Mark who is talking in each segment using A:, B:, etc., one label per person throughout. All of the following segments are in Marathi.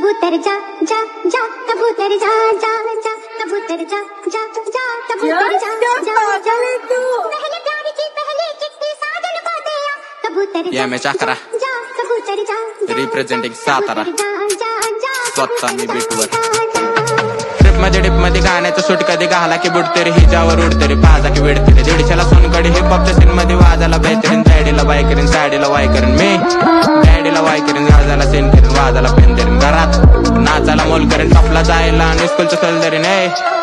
A: कबूतर जा जा जा कबूतर जा जा जा कबूतर जा जा जा कबूतर जा जा जा पहले प्यारी की पहले कितनी साजन बातें कबूतर
B: या मैं चक्रा
A: जा कबूतर जा
B: रिप्रेझेंटिंग सातारा स्वतः मी बीटवर डिप मध्ये गाण्याचं सूट कधी घाला की बुडते रे हिच्यावर उडते रे पाजा की वेडते रे दीडशेला सोनकडे हिप हॉपच्या सीन मध्ये वाजायला बेहतरीन साडीला बाय करीन साडीला वाय करीन मी डॅडीला वाय करीन गाजाला सीन करीन वाजाला पेन करीन घरात नाचाला मोल करीन टॉपला जायला आणि स्कूलचं सल धरीन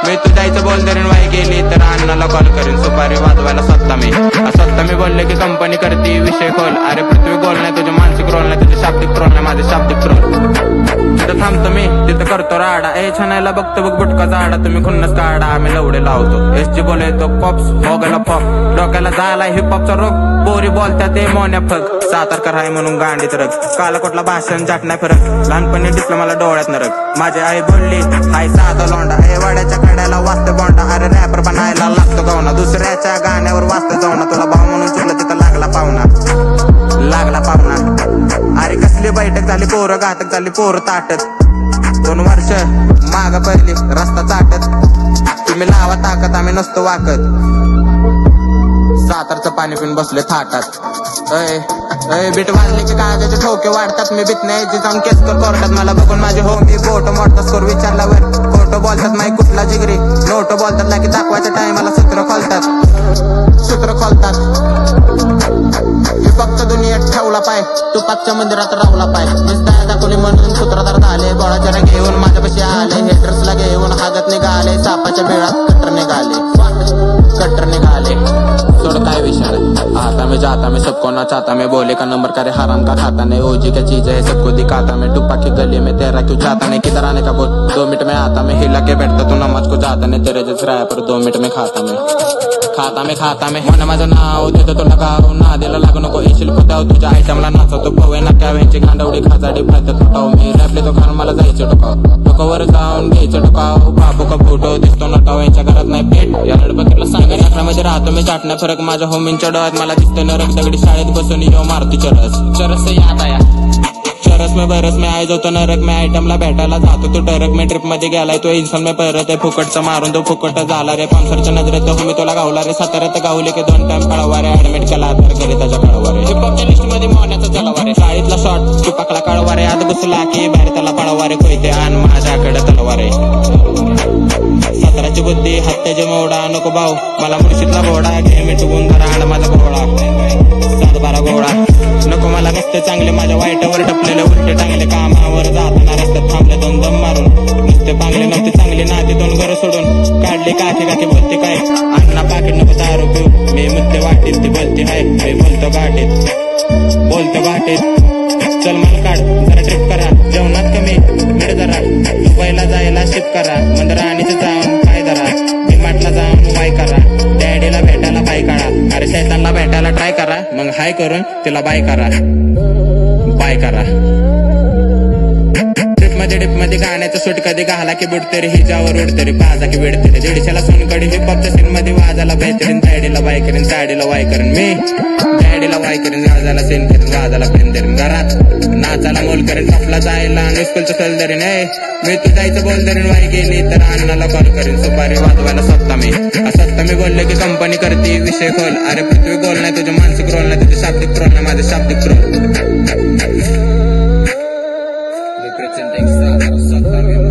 B: मी तू जायचं बोल धरीन वाय गेली तर अण्णाला कॉल करीन सुपारी वाजवायला स्वतः मी बोलले की कंपनी करते विषय खोल अरे पृथ्वी गोल नाही तुझे मानसिक रोल नाही तुझे शाब्दिक ट्रोल नाही माझे शाब्दिक ट्रोल तिथं थांबतो मी तिथं करतो राडा छानायला बघतो बघ बुटका झाडा तुम्ही खुन्नस काढा आम्ही लवडे लावतो एसजी बोलतो पॉप्स हो गेला पॉप डोक्याला जायला हिपहॉपचा रोग पोरी बोलत्या ते मोन्या फग सातारकर आहे म्हणून गांडीत रग काला कुठला भाषण जाट नाही फरक लहानपणी दिसलं मला डोळ्यात नरक माझी आई बोलली हाय साधा लोंडा वाड्याच्या कड्याला वाचतं बोंडा अरे रॅपर बनायला लागतो गावना दुसऱ्याच्या गाण्यावर वाचतं जाऊना तुला भाव म्हणून चुकलं तिथं लागला पाहुणा अरे कसली बैठक झाली पोरं घातक झाली पोरं ताटत 2 वर्ष माग पहिली रस्ता चाटत तुम्ही लावा ताकद आम्ही नसतो वाकत सातारचं पाणी पिऊन बसले थाटात बीट वाजले की काळजाचे ठोके वाढतात मी बीत नाही जाऊन केस कर कोर्टात मला बघून माझे हो मी बोट मोठा स्कोर विचारल्यावर खोटं बोलतात माई कुठला जिगरी नोट बोलतात ना की दाखवायच्या टायमाला सूत्र खोलतात मी फक्त दुनियेत ठेवला पाय तू पाचच्या मंदिरात रावला पाय नुसता दाखवली म्हणून सूत्रधार झाले बोळाच्या घेऊन माझ्यापाशी आले हेटर्सला घेऊन हागत निघाले सापाच्या बिळात कट्टर निघाले सोड काय विचार आता मैं जाता मैं सबको ना चाहता मैं बोले का नंबर करे हराम का खाता नहीं ओजी क्या चीज है सबको दिखाता मैं टुप्पा की गली में तेरा क्यों जाता नहीं किधर आने का बोल 2 मिनट में आता मैं हिला के बैठता तू नमाज को जाता नहीं तेरे जैसे राय पर 2 मिनट में खाता मैं होना माझं नाव तिथं तुला गाव ना दिला लागू नको येशील खुदाव तुझ्या आयटमला नाचवतो पवे ना क्या व्हायची गांडवडी खाजाडी फायदा तुटाव मी रॅपले तो खाऊन मला जायचं टोकाव टोकावर जाऊन घ्यायचं टोकाव बाबू का फोटो दिसतो नटाव यांच्या घरात नाही पेट या लडबकीला सांगा रात्रामध्ये राहतो मी चाटण्या फरक माझ्या होमींच्या डोळ्यात मला दिसतं नरक दगडी शाळेत बसून येऊ मारती चरस याद आया चरस में बरस में आय जातो नरक में आयटमला भेटायला जातो तू टरक में ट्रिप मध्ये गेलाय तो इन्सान में परत आहे फुकटचं मारून तो फुकट झाला रे पानसरच्या नजरेत हो मी तुला गावला रे साताऱ्यात गावले की 2 टाइम कळवा रे ऍडमिट केला तर घरी त्याच्या कळवा रे हिपहॉपच्या लिस्ट मध्ये मोन्याचा जलवा रे शाळेतला शॉट तुपाकला कळवा रे आत घुसला की बाहेर त्याला पळवा रे कोयते आण माझ्याकडे तलवा रे साताराची बुद्धी हत्याचे मोडा नको भाऊ मला मुळशीतला घोडा घे मिटवून धरा आण माझा घोडा 7-12 घोडा नको मला रस्ते चांगले माझ्या वाईटावर टपलेले उलटे टांगले कामावर जाताना रस्त्यात थांबले 2 दम मारून नुसते पांगले नव्हते चांगली नाते 2 घर सोडून काढले काकी बोलते काय अण्णा पाकिट नको दारू पिऊ मी मुद्दे वाटीत ती बोलते हाय मी बोलतो गाठीत चल मला काढ जरा ट्रिप करा जेवणात कमी मिळ जरा दुबईला जायला शिप करा मंदराणीचं जाऊन काय धरा डिमार्टला जाऊन वाय करा डॅडीला भेटायला बाय काढा अरे शैतानला भेटायला ट्राय करा मग हाय करून तिला बाय करा डिप मध्ये गाण्याचं सूट कधी घाला की बुडते रे हिच्यावर उडते रे पाजा की वेडते रे दीडशेला सोनकडे हिप हॉपच्या सीन मध्ये वाजायला बेहतरीन साडीला बाय करीन साडीला वाय करीन मी डॅडीला वाय करीन गाजाला सीन करीन वाजाला पेन धरीन घरात नाचाला मोल करीन टॉपला जायला आणि स्कूलचं सल धरीन मी तू जायचं बोल धरीन वाय गेली तर अण्णाला कॉल करीन सुपारी वाजवायला स्वतः मी बोलले की कंपनी करते विषय खोल अरे पृथ्वी गोल नाही तुझे मानसिक रोल नाही तुझे शाब्दिक ट्रोल नाही माझे शाब्दिक ट्रोल representing South